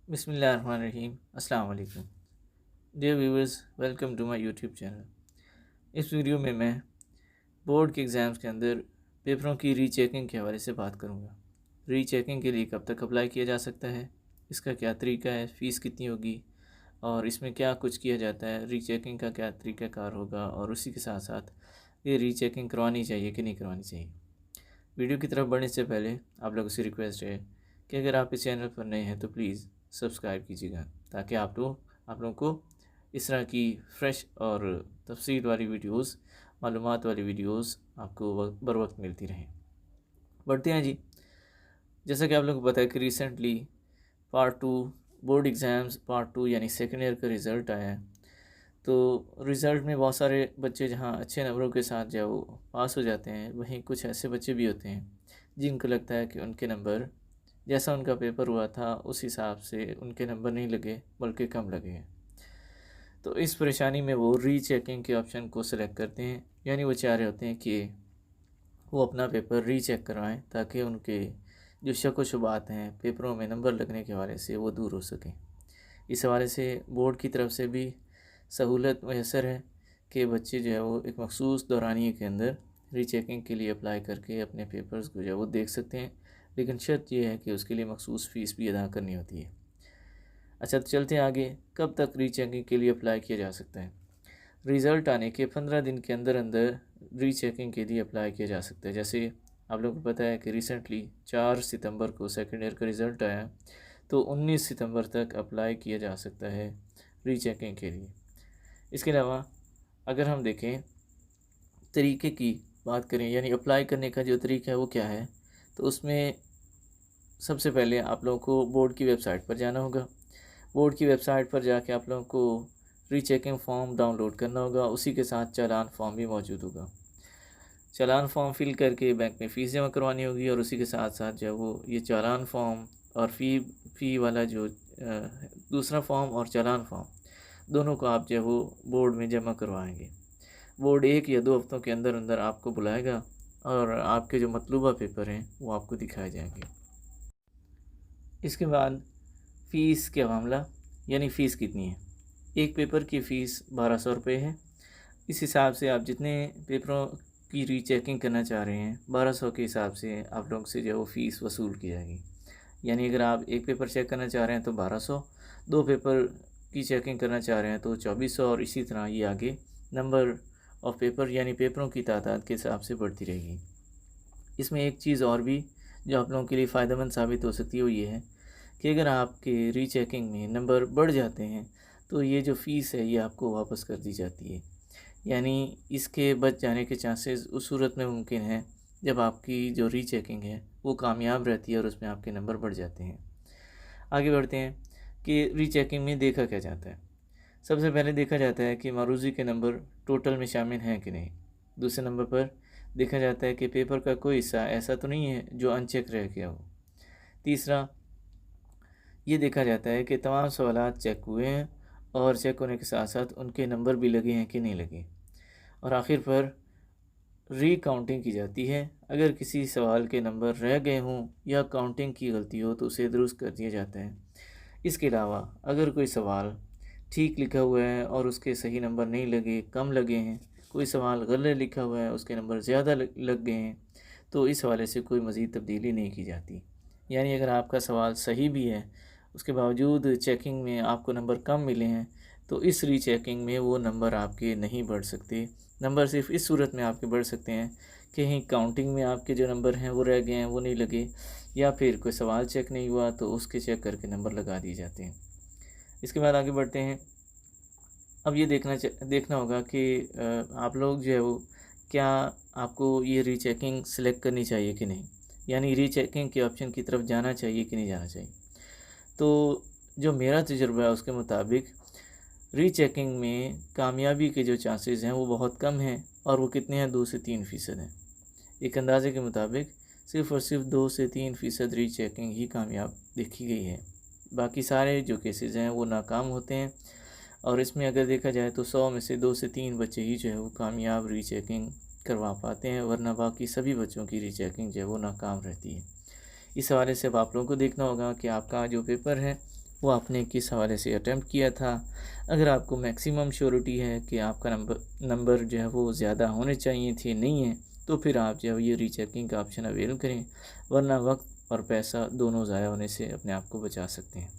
बिस्मिल्लाहिर्रहमानिर्रहीम। अस्सलाम वालेकुम। Dear viewers, welcome to my YouTube channel. इस वीडियो में मैं बोर्ड के एग्ज़ाम्स के अंदर पेपरों की रीचेकिंग के हवाले से बात करूँगा। रीचेकिंग के लिए कब तक अप्लाई किया जा सकता है, इसका क्या तरीका है, फ़ीस कितनी होगी और इसमें क्या कुछ किया जाता है, रीचेकिंग का क्या तरीक़ाकार होगा और उसी के साथ साथ ये रीचेकिंग करवानी चाहिए कि नहीं करवानी चाहिए। वीडियो की तरफ बढ़ने से पहले आप लोगों से रिक्वेस्ट है कि अगर आप इस चैनल पर नए हैं तो प्लीज़ सब्सक्राइब कीजिएगा, ताकि आप लोगों को इस तरह की फ़्रेश और तफसील वाली वीडियोस, मालूमात वाली वीडियोस आपको बर वक्त मिलती रहें। बढ़ते हैं जी। जैसा कि आप लोगों को पता है कि recently part 2 board exams part 2 यानी सेकेंड ईयर का रिज़ल्ट आया है। तो रिज़ल्ट में बहुत सारे बच्चे जहाँ अच्छे नंबरों के साथ जो है वो पास हो जाते हैं, वहीं कुछ ऐसे बच्चे भी होते हैं जिनको लगता है कि उनके नंबर जैसा उनका पेपर हुआ था उस हिसाब से उनके नंबर नहीं लगे, बल्कि कम लगे हैं। तो इस परेशानी में वो रीचेकिंग के ऑप्शन को सिलेक्ट करते हैं, यानी वो चाह रहे होते हैं कि वो अपना पेपर रीचेक करवाएं, ताकि उनके जो शक व शुबात हैं पेपरों में नंबर लगने के हवाले से वो दूर हो सकें। इस हवाले से बोर्ड की तरफ से भी सहूलत मैसर है कि बच्चे जो है वो एक मखसूस दौरानिए के अंदर रीचेकिंग के लिए अप्लाई करके अपने पेपर्स को जो है वो देख सकते हैं, लेकिन शर्त यह है कि उसके लिए मखसूस फ़ीस भी अदा करनी होती है। अच्छा, तो चलते हैं आगे। कब तक रीचेकिंग के लिए अप्लाई किया जा सकता है? रिज़ल्ट आने के 15 दिन के अंदर अंदर रीचेकिंग के लिए अप्लाई किया जा सकता है। जैसे आप लोगों को पता है कि रिसेंटली 4 सितंबर को सेकेंड ईयर का रिज़ल्ट आया, तो 19 सितंबर तक अप्लाई किया जा सकता है रीचेकिंग के लिए। इसके अलावा अगर हम देखें तरीके की बात करें, यानी अप्लाई करने का जो तरीका है वो क्या है, तो उसमें सबसे पहले आप लोगों को बोर्ड की वेबसाइट पर जाना होगा। बोर्ड की वेबसाइट पर जाके आप लोगों को रीचेकिंग फ़ॉर्म डाउनलोड करना होगा, उसी के साथ चालान फ़ॉर्म भी मौजूद होगा। चालान फ़ॉर्म फ़िल करके बैंक में फ़ीस जमा करवानी होगी, और उसी के साथ साथ जो है वो ये चालान फ़ॉर्म और फ़ी वाला जो दूसरा फ़ॉर्म और चालान फ़ॉर्म दोनों को आप जो है वो बोर्ड में जमा करवाएंगे। बोर्ड 1 या 2 हफ्तों के अंदर अंदर आपको बुलाएगा और आपके जो मतलूबा पेपर हैं वो आपको दिखाए जाएंगे। इसके बाद फ़ीस का मामला, यानी फ़ीस कितनी है। एक पेपर की फ़ीस 1200 रुपये है। इस हिसाब से आप जितने पेपरों की रीचेकिंग करना चाह रहे हैं, 1200 के हिसाब से आप लोगों से जो है वो फ़ीस वसूल की जाएगी। यानी अगर आप एक पेपर चेक करना चाह रहे हैं तो 1200, 2 पेपर की चेकिंग करना चाह रहे हैं तो 2400, और इसी तरह ये आगे नंबर ऑफ़ पेपर यानी पेपरों की तादाद के हिसाब से बढ़ती रहेगी। इसमें एक चीज़ और भी जो आप लोगों के लिए फ़ायदेमंद साबित हो सकती है, वो ये है कि अगर आपके रीचेकिंग में नंबर बढ़ जाते हैं तो ये जो फ़ीस है ये आपको वापस कर दी जाती है। यानी इसके बच जाने के चांसेस उस सूरत में मुमकिन है जब आपकी जो रीचेकिंग है वो कामयाब रहती है और उसमें आपके नंबर बढ़ जाते हैं। आगे बढ़ते हैं कि रीचेकिंग में देखा क्या जाता है। सबसे पहले देखा जाता है कि मारूज़ी के नंबर टोटल में शामिल हैं कि नहीं। दूसरे नंबर पर देखा जाता है कि पेपर का कोई हिस्सा ऐसा तो नहीं है जो अनचेक रह गया हो। तीसरा, ये देखा जाता है कि तमाम सवालात चेक हुए हैं और चेक होने के साथ साथ उनके नंबर भी लगे हैं कि नहीं लगे। और आखिर पर रीकाउंटिंग की जाती है। अगर किसी सवाल के नंबर रह गए हों या काउंटिंग की गलती हो तो उसे दुरुस्त कर दिया जाता है। इसके अलावा अगर कोई सवाल ठीक लिखा हुआ है और उसके सही नंबर नहीं लगे, कम लगे हैं, कोई सवाल गलत लिखा हुआ है उसके नंबर ज़्यादा लग गए हैं, तो इस हवाले से कोई मज़ीद तब्दीली नहीं की जाती। यानी अगर आपका सवाल सही भी है, उसके बावजूद चेकिंग में आपको नंबर कम मिले हैं, तो इस रीचेकिंग में वो नंबर आपके नहीं बढ़ सकते। नंबर सिर्फ इस सूरत में आपके बढ़ सकते हैं कि कहीं काउंटिंग में आपके जो नंबर हैं वो रह गए हैं, वो नहीं लगे, या फिर कोई सवाल चेक नहीं हुआ तो उसके चेक करके नंबर लगा दिए जाते हैं। इसके बाद आगे बढ़ते हैं। अब ये देखना होगा कि आप लोग जो है वो क्या आपको ये रीचेकिंग सिलेक्ट करनी चाहिए कि नहीं, यानी रीचेकिंग के ऑप्शन की तरफ जाना चाहिए कि नहीं जाना चाहिए। तो जो मेरा तजुर्बा है उसके मुताबिक रीचेकिंग में कामयाबी के जो चांसेस हैं वो बहुत कम हैं, और वो कितने हैं, 2 से 3% हैं। एक अंदाजे के मुताबिक सिर्फ़ और सिर्फ 2 से 3% रीचेकिंग ही कामयाब देखी गई है। बाकी सारे जो केसेस हैं वो नाकाम होते हैं, और इसमें अगर देखा जाए तो 100 में से 2 से 3 बच्चे ही जो है वो कामयाब रीचेकिंग करवा पाते हैं, वरना बाकी सभी बच्चों की रीचेकिंग जो है वो नाकाम रहती है। इस हवाले से अब आप लोगों को देखना होगा कि आपका जो पेपर है वो आपने किस हवाले से अटैम्प्ट किया था। अगर आपको मैक्सिमम श्योरिटी है कि आपका नंबर जो है वो ज़्यादा होने चाहिए थे, नहीं है, तो फिर आप जो है ये रीचेकिंग का ऑप्शन अवेल करें, वरना वक्त और पैसा दोनों ज़ाया होने से अपने आप को बचा सकते हैं।